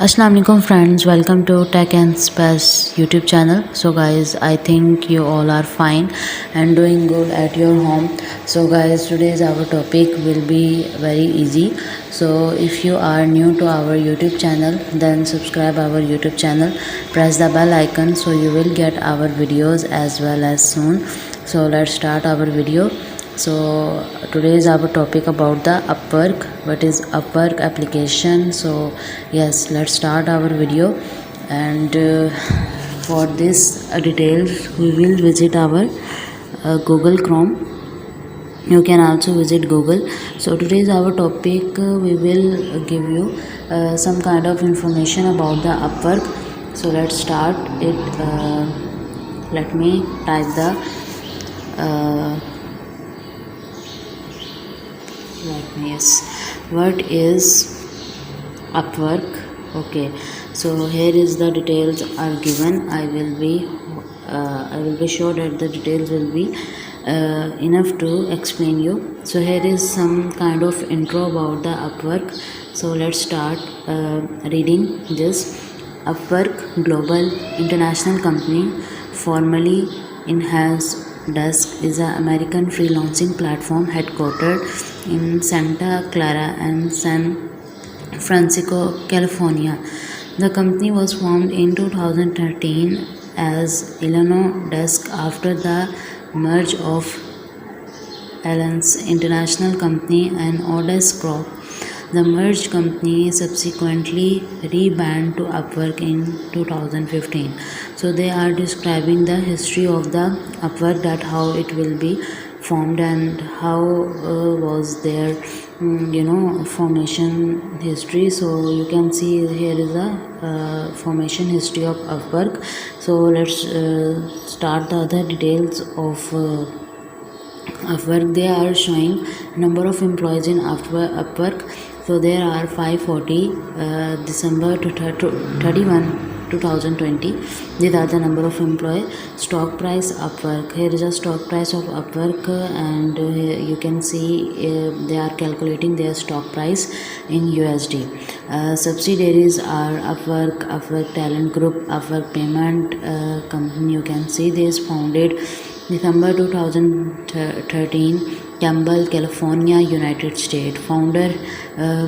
Assalamu alaikum friends, welcome to Tech and Space YouTube channel. So guys, I think you all are fine and doing good at your home. So guys, today's our topic will be very easy. So if you are new to our YouTube channel, then subscribe our YouTube channel, press the bell icon so you will get our videos as well as soon. So let's start our video. So today is our topic about the Upwork. What is Upwork application? So yes, let's start our video. And for this details we will visit our Google Chrome. You can also visit Google. So today is our topic. We will give you some kind of information about the Upwork. So let's start it. Let me type the what is Upwork. Okay, so here is the details are given. I will be sure that the details will be enough to explain you. So here is some kind of intro about the Upwork. So let's start reading this. Upwork Global International Company, formerly in-house Desk, is an American freelancing platform headquartered in Santa Clara and San Francisco, California. The company was formed in 2013 as Illinois Desk after the merge of Alliance International Company and Odesk Corp. The merged company subsequently rebranded to Upwork in 2015. So they are describing the history of the Upwork, that how it will be formed and how was their formation history. So you can see here is a formation history of Upwork. So let's start the other details of Upwork. They are showing number of employees in Upwork. So there are 540 December to 31 2020. These are the number of employees. Stock price Upwork. Here is a stock price of Upwork, and you can see they are calculating their stock price in USD. Subsidiaries are Upwork, Upwork Talent Group, Upwork Payment Company. You can see this founded December 2013, Campbell, California, United States. Founder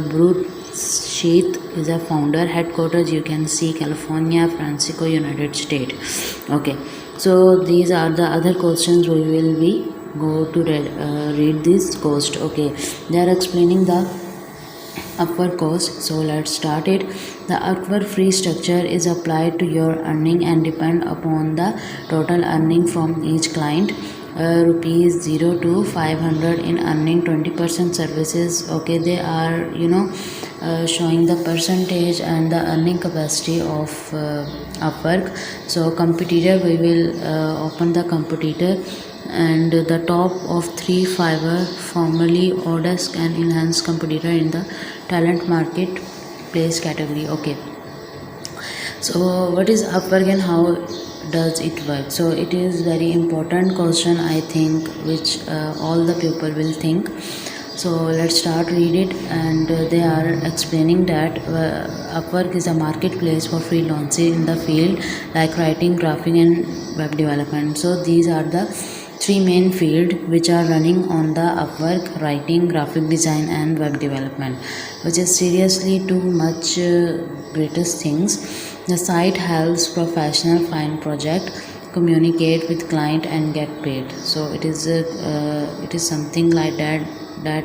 Bruce Sheath is a founder. Headquarters you can see California, Francisco, United States. Okay, so these are the other questions we will be go to read this cost. Okay, they are explaining the Upwork cost. So let's start it. The Upwork free structure is applied to your earning and depend upon the total earning from each client. Rupees 0 to 500 in earning, 20% services. Okay, they are showing the percentage and the earning capacity of Upwork. So competitor, we will open the competitor, and the top of 3 Fiverr, formerly Odesk, and enhanced competitor in the talent marketplace category. Okay, so what is Upwork and how does it work? So it is very important question, I think, which all the people will think. So let's start read it. And they are explaining that Upwork is a marketplace for freelancing in the field like writing, graphic, and web development. So these are the three main fields which are running on the Upwork: writing, graphic design, and web development, which is seriously too much greatest things. The site helps professionals find project, communicate with client, and get paid. So it is something like that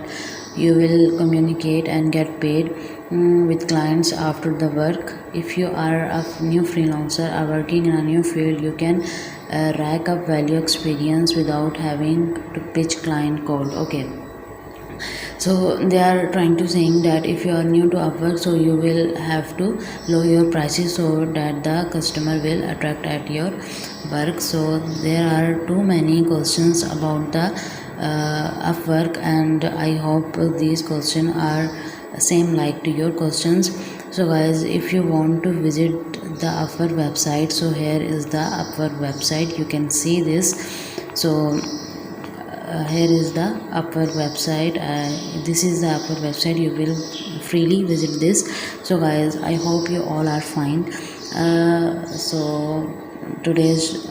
you will communicate and get paid with clients after the work. If you are a new freelancer or working in a new field, you can rack up value experience without having to pitch client code. Okay, so they are trying to saying that if you are new to Upwork, so you will have to lower your prices so that the customer will attract at your work. So there are too many questions about the Upwork, and I hope these questions are same like to your questions. So guys, if you want to visit the Upwork website, so here is the Upwork website. You can see this. So here is the Upwork website. This is the Upwork website. You will freely visit this. So guys, I hope you all are fine. So today's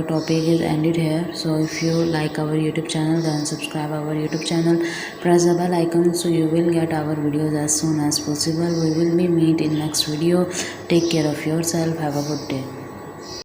topic is ended here. So if you like our YouTube channel, then subscribe our YouTube channel, press the bell icon so you will get our videos as soon as possible. We will be meet in next video. Take care of yourself. Have a good day.